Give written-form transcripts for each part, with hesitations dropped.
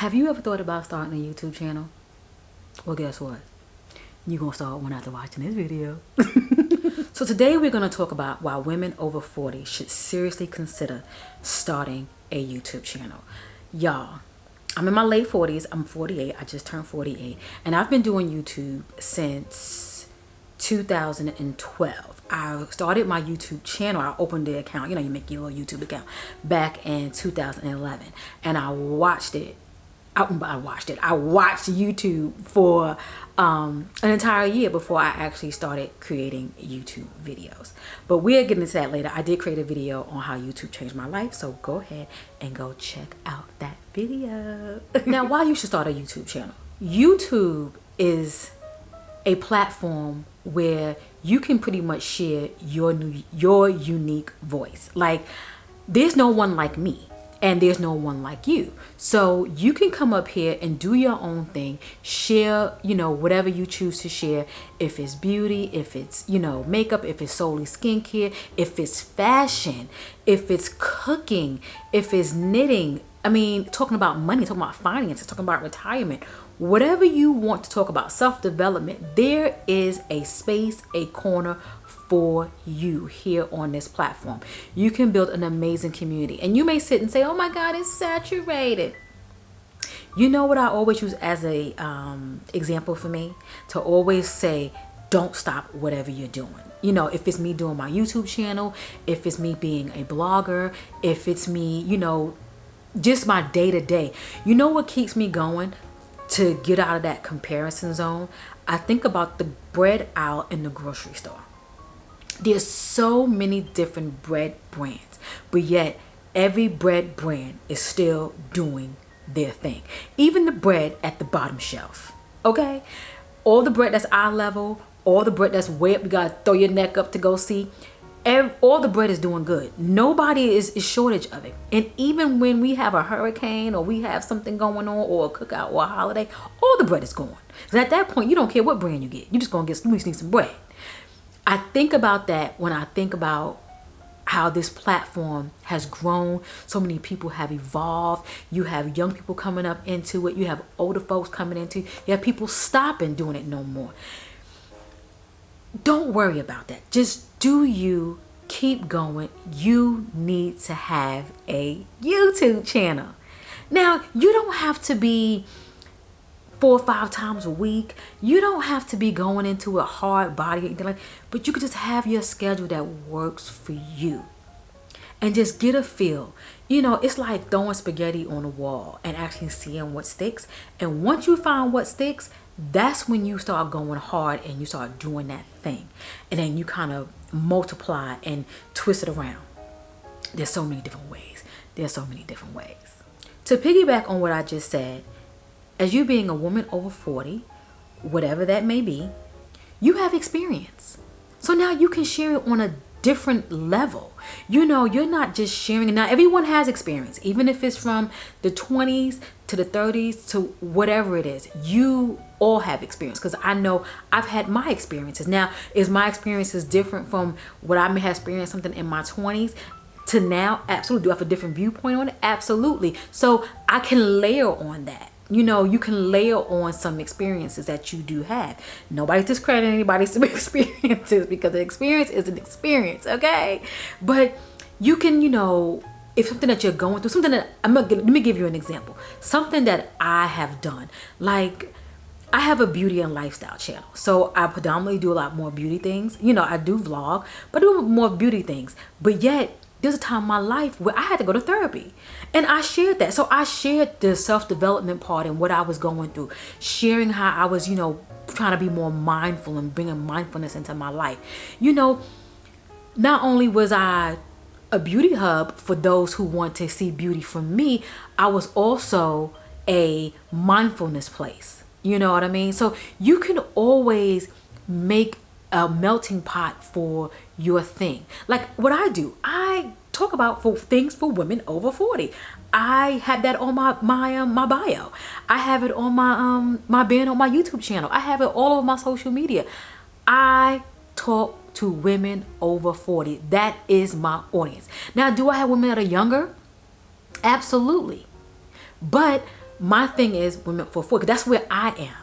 Have you ever thought about starting a YouTube channel? Well, guess what? You're going to start one after watching this video. So today we're going to talk about why women over 40 should seriously consider starting a YouTube channel. Y'all, I'm in my late 40s. I'm 48. I just turned 48. And I've been doing YouTube since 2012. I started my YouTube channel. I opened the account. You know, you make your little YouTube account back in 2011. And I watched it. I watched YouTube for an entire year before I actually started creating YouTube videos. But we'll get into that later. I did create a video on how YouTube changed my life, so go ahead and go check out that video. Now, why you should start a YouTube channel? YouTube is a platform where you can pretty much share your unique voice. Like, there's no one like me. And there's no one like you. So you can come up here and do your own thing, share, you know, whatever you choose to share. If it's beauty, if it's, you know, makeup, if it's solely skincare, if it's fashion, if it's cooking, if it's knitting. I mean, talking about money, talking about finances, talking about retirement, whatever you want to talk about, self-development, there is a space, a corner for you here on this platform. You can build an amazing community. And you may sit and say, oh my God, it's saturated. You know what I always use as a example for me? To always say, don't stop whatever you're doing. You know, if it's me doing my YouTube channel, if it's me being a blogger, if it's me, you know, just my day-to-day. You know what keeps me going to get out of that comparison zone? I think about the bread aisle in the grocery store. There's so many different bread brands, but yet every bread brand is still doing their thing. Even the bread at the bottom shelf, okay? All the bread that's eye level, all the bread that's way up, you gotta throw your neck up to go see. All the bread is doing good. Nobody is shortage of it. And even when we have a hurricane or we have something going on or a cookout or a holiday, all the bread is going. So at that point, you don't care what brand you get. You just need some bread. I think about that when I think about how this platform has grown. So many people have evolved. You have young people coming up into it. You have older folks coming into it. You have people stopping doing it no more. Don't worry about that. Just do you. Keep going. You need to have a YouTube channel. Now, you don't have to be 4 or 5 times a week. You don't have to be going into a hard body, but you could just have your schedule that works for you and just get a feel. You know, it's like throwing spaghetti on a wall and actually seeing what sticks. And once you find what sticks, that's when you start going hard and you start doing that thing. And then you kind of multiply and twist it around. There's so many different ways. To piggyback on what I just said, as you being a woman over 40, whatever that may be, you have experience. So now you can share it on a different level. You know, you're not just sharing. Now, everyone has experience, even if it's from the 20s to the 30s to whatever it is. You all have experience, because I know I've had my experiences. Now, is my experiences different from what I may have experienced something in my 20s to now? Absolutely. Do I have a different viewpoint on it? Absolutely. So I can layer on that. You know, you can layer on some experiences that you do have. Nobody's discrediting anybody's experiences, because the experience is an experience, okay? But you can, you know, if something that you're going through, something that let me give you an example. Something that I have done, like I have a beauty and lifestyle channel. So I predominantly do a lot more beauty things. You know, I do vlog, but I do more beauty things. But yet, there's a time in my life where I had to go to therapy, and I shared that. So I shared the self-development part and what I was going through, sharing how I was, you know, trying to be more mindful and bringing mindfulness into my life. You know, not only was I a beauty hub for those who want to see beauty from me, I was also a mindfulness place. You know what I mean? So you can always make a melting pot for your thing. Like what I do, I talk about things for women over 40. I have that on my bio. I have it on my banner on my YouTube channel. I have it all over my social media. I talk to women over 40. That is my audience. Now, do I have women that are younger? Absolutely. But my thing is women for 40. That's where I am.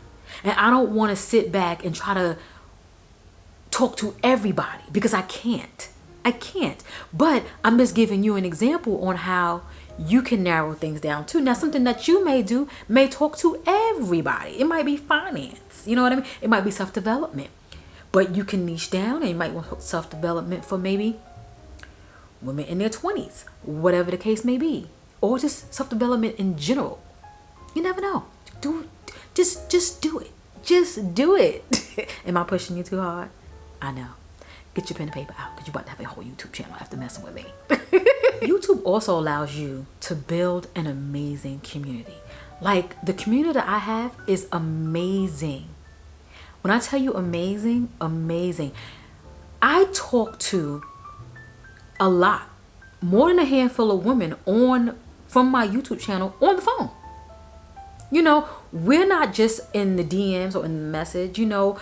And I don't want to sit back and try to talk to everybody because I can't. But I'm just giving you an example on how you can narrow things down too. Now, something that you may do may talk to everybody. It might be finance. You know what I mean? It might be self-development. But you can niche down, and you might want self-development for maybe women in their 20s, whatever the case may be. Or just self-development in general. You never know. Just do it. Just do it. Am I pushing you too hard? I know. Get your pen and paper out because you're about to have a whole YouTube channel after messing with me. YouTube also allows you to build an amazing community. Like, the community that I have is amazing. When I tell you amazing, amazing. I talk to a lot, more than a handful of women from my YouTube channel on the phone. You know, we're not just in the DMs or in the message, you know.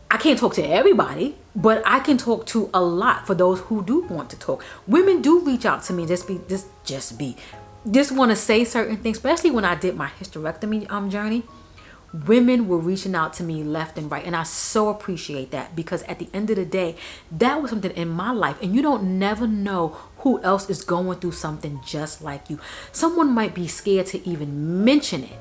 I can't talk to everybody, but I can talk to a lot for those who do want to talk. Women do reach out to me, just want to say certain things, especially when I did my hysterectomy journey. Women were reaching out to me left and right, and I so appreciate that, because at the end of the day, that was something in my life, and you don't never know who else is going through something just like you. Someone might be scared to even mention it.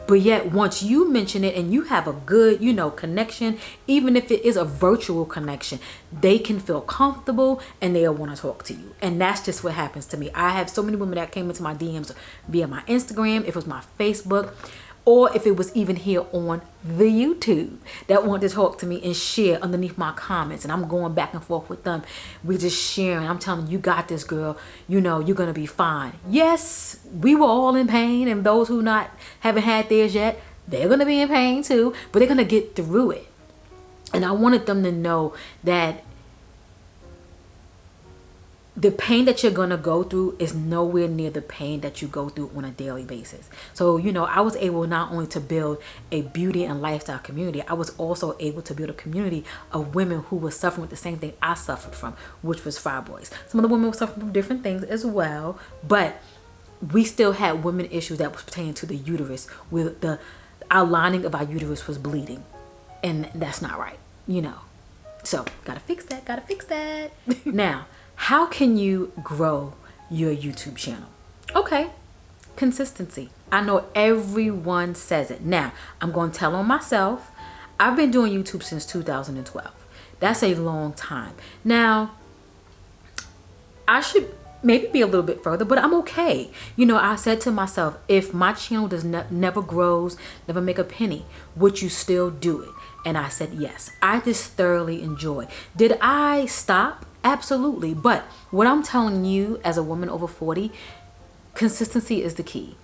But yet, once you mention it and you have a good, you know, connection, even if it is a virtual connection, they can feel comfortable and they'll want to talk to you. And that's just what happens to me. I have so many women that came into my DMs via my Instagram, if it was my Facebook, or if it was even here on the YouTube, that want to talk to me and share underneath my comments. And I'm going back and forth with them. We're just sharing. I'm telling them, you got this, girl. You know, you're going to be fine. Yes, we were all in pain. And those who haven't had theirs yet, they're going to be in pain too. But they're going to get through it. And I wanted them to know that the pain that you're going to go through is nowhere near the pain that you go through on a daily basis. So, you know, I was able not only to build a beauty and lifestyle community, I was also able to build a community of women who were suffering with the same thing I suffered from, which was fibroids. Some of the women were suffering from different things as well, but we still had women issues that was pertaining to the uterus, where our lining of our uterus was bleeding. And that's not right, you know. So, gotta fix that. Now, how can you grow your YouTube channel? Okay, consistency. I know everyone says it. Now, I'm going to tell on myself. I've been doing YouTube since 2012. That's a long time. Now, I should maybe be a little bit further, but I'm okay. You know, I said to myself, if my channel never grows, never make a penny, would you still do it? And I said yes. I just thoroughly enjoy. Did I stop? Absolutely. But what I'm telling you as a woman over 40, consistency is the key.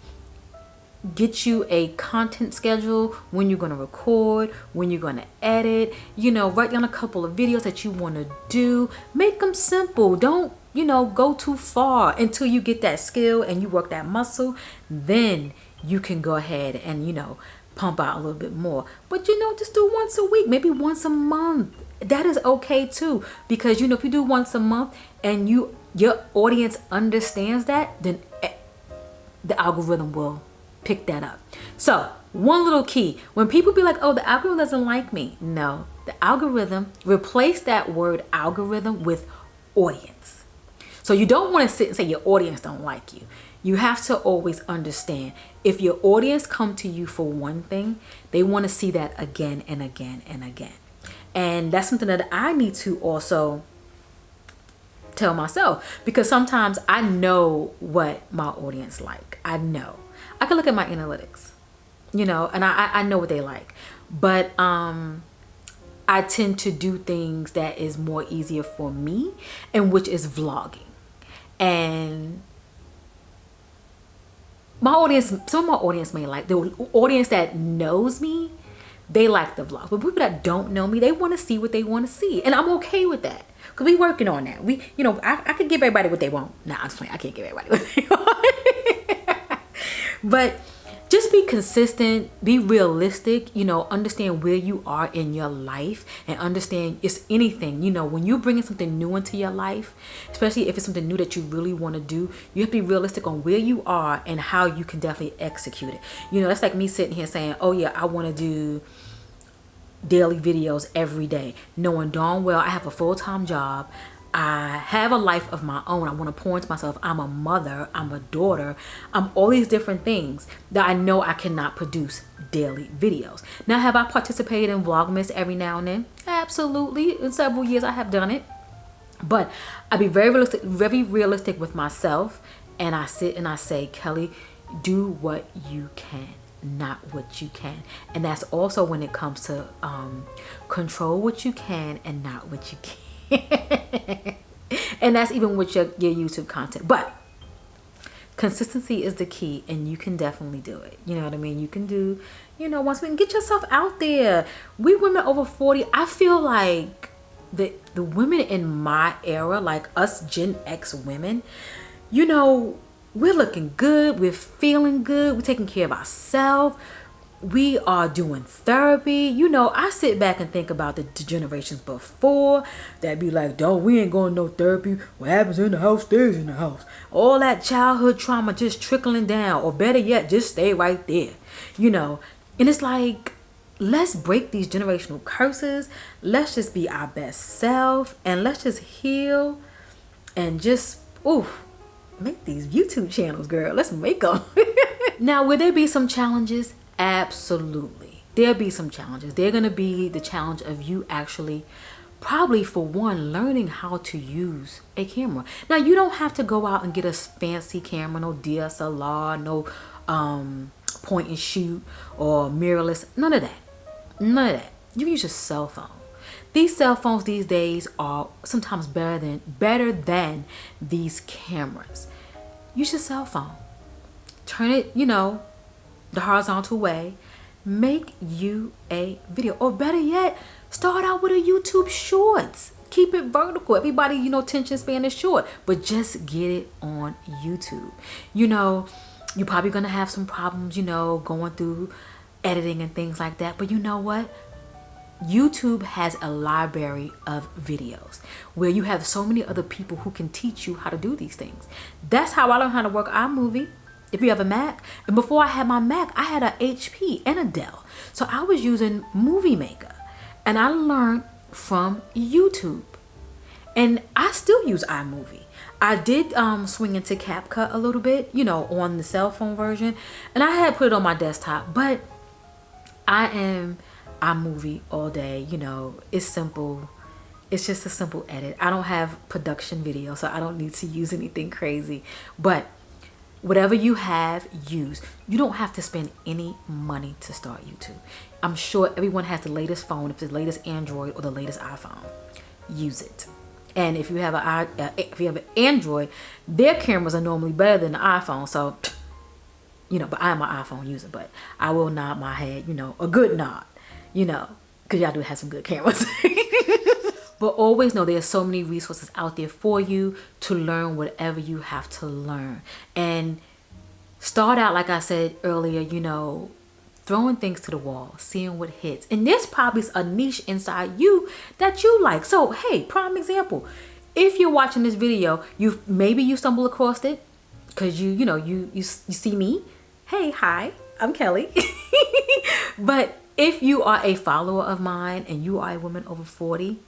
Get you a content schedule, when you're going to record, when you're going to edit, you know, write down a couple of videos that you want to do. Make them simple. Don't, you know, go too far until you get that skill and you work that muscle. Then you can go ahead and, you know, pump out a little bit more. But, you know, just do once a week, maybe once a month. That is okay too, because, you know, if you do once a month and your audience understands that, then the algorithm will pick that up. So one little key, when people be like, oh, the algorithm doesn't like me. No, the algorithm, replace that word algorithm with audience. So you don't want to sit and say your audience don't like you. You have to always understand, if your audience come to you for one thing, they want to see that again and again and again. And that's something that I need to also tell myself, because sometimes I know what my audience like. I know. I can look at my analytics, you know, and I know what they like. But I tend to do things that is more easier for me, and which is vlogging. And my audience, some of my audience may like, the audience that knows me, they like the vlog. But people that don't know me, they want to see what they want to see. And I'm okay with that. Because we working on that. We, you know, I could give everybody what they want. Nah, I'm just playing. I can't give everybody what they want. But just be consistent, be realistic, understand where you are in your life, and understand it's anything, when you're bringing something new into your life, especially if it's something new that you really want to do, you have to be realistic on where you are and how you can definitely execute it. That's like me sitting here saying, oh yeah, I want to do daily videos every day, knowing darn well I have a full-time job. I have a life of my own. I want to pour into myself. I'm a mother. I'm a daughter. I'm all these different things that I know I cannot produce daily videos. Now, have I participated in Vlogmas every now and then? Absolutely. In several years, I have done it. But I be very realistic with myself. And I sit and I say, Kelly, do what you can, not what you can. And that's also when it comes to control what you can and not what you can. And that's even with your YouTube content. But consistency is the key, and you can definitely do it. You know what I mean? You can do, once we can get yourself out there. We women over 40, I feel like the women in my era, like us Gen X women, we're looking good, we're feeling good, we're taking care of ourselves. We are doing therapy. I sit back and think about the generations before that be like, "Don't, we ain't going no therapy. What happens in the house stays in the house." All that childhood trauma just trickling down, or better yet, just stay right there. And it's like, let's break these generational curses. Let's just be our best self, and let's just heal, and just make these YouTube channels, girl. Let's make them. Now, will there be some challenges? Absolutely. There'll be some challenges. They're going to be the challenge of you actually, probably for one, learning how to use a camera. Now, you don't have to go out and get a fancy camera, no DSLR, no point and shoot or mirrorless. None of that. None of that. You can use your cell phone. These cell phones these days are sometimes better than these cameras. Use your cell phone. Turn it, the horizontal way. Make you a video, or better yet, start out with a YouTube Shorts. Keep it vertical. Everybody, attention span is short, but just get it on YouTube. You're probably gonna have some problems, going through editing and things like that. But you know what? YouTube has a library of videos where you have so many other people who can teach you how to do these things. That's how I learned how to work iMovie. If you have a Mac, and before I had my Mac, I had a HP and a Dell. So I was using Movie Maker, and I learned from YouTube. And I still use iMovie. I did swing into CapCut a little bit, on the cell phone version, and I had put it on my desktop, but I am iMovie all day. It's simple. It's just a simple edit. I don't have production video, so I don't need to use anything crazy. But whatever you have, use. You don't have to spend any money to start YouTube. I'm sure everyone has the latest phone, if it's the latest Android or the latest iPhone. Use it. And if you have an Android, their cameras are normally better than the iPhone. So, but I am an iPhone user, but I will nod my head, a good nod, because y'all do have some good cameras. But always know there's so many resources out there for you to learn whatever you have to learn. And start out, like I said earlier, throwing things to the wall, seeing what hits. And there's probably a niche inside you that you like. So, hey, prime example. If you're watching this video, maybe you stumble across it because you see me. Hey, hi, I'm Kelly. But if you are a follower of mine and you are a woman over 40,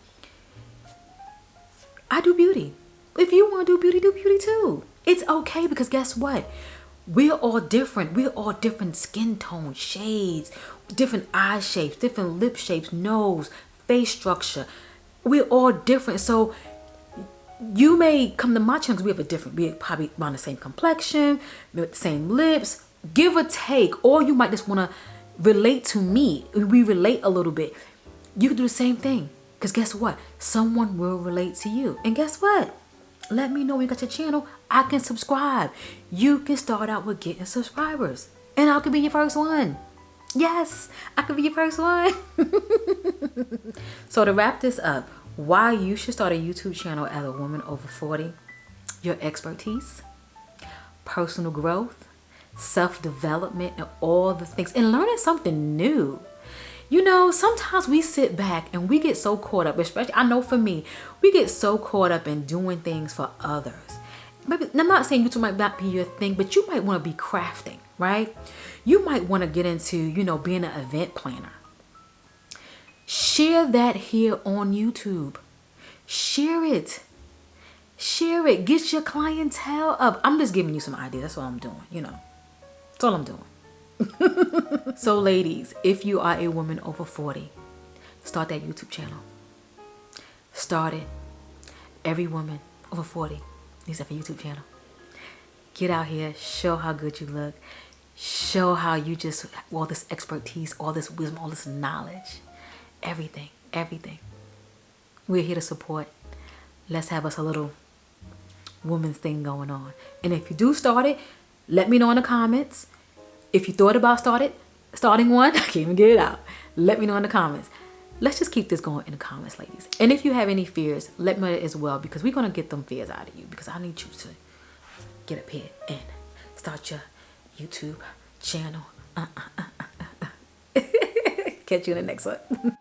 I do beauty. If you want to do beauty too. It's okay, because guess what? We're all different. We're all different skin tone, shades, different eye shapes, different lip shapes, nose, face structure. We're all different. So you may come to my channel because we probably around the same complexion, with the same lips, give or take. Or you might just want to relate to me. We relate a little bit. You can do the same thing. Because guess what? Someone will relate to you. And guess what? Let me know when you got your channel. I can subscribe. You can start out with getting subscribers. And I could be your first one. Yes, I could be your first one. So to wrap this up, why you should start a YouTube channel as a woman over 40. Your expertise, personal growth, self-development, and all the things, and learning something new. You know, sometimes we sit back and we get so caught up, especially I know for me, we get so caught up in doing things for others. Maybe, I'm not saying YouTube might not be your thing, but you might want to be crafting, right? You might want to get into, you know, being an event planner. Share that here on YouTube. Share it. Share it. Get your clientele up. I'm just giving you some ideas. That's all I'm doing, you know. That's all I'm doing. So ladies, if you are a woman over 40, start that YouTube channel. Start it. Every woman over 40 needs to have a YouTube channel. Get out here, show how good you look, show how you just, all this expertise, all this wisdom, all this knowledge, everything. We're here to support. Let's have us a little woman's thing going on. And if you do start it, let me know in the comments. If you thought about starting one, I can't even get it out. Let me know in the comments. Let's just keep this going in the comments, ladies. And if you have any fears, let me know as well, because we're going to get them fears out of you, because I need you to get up here and start your YouTube channel. Catch you in the next one.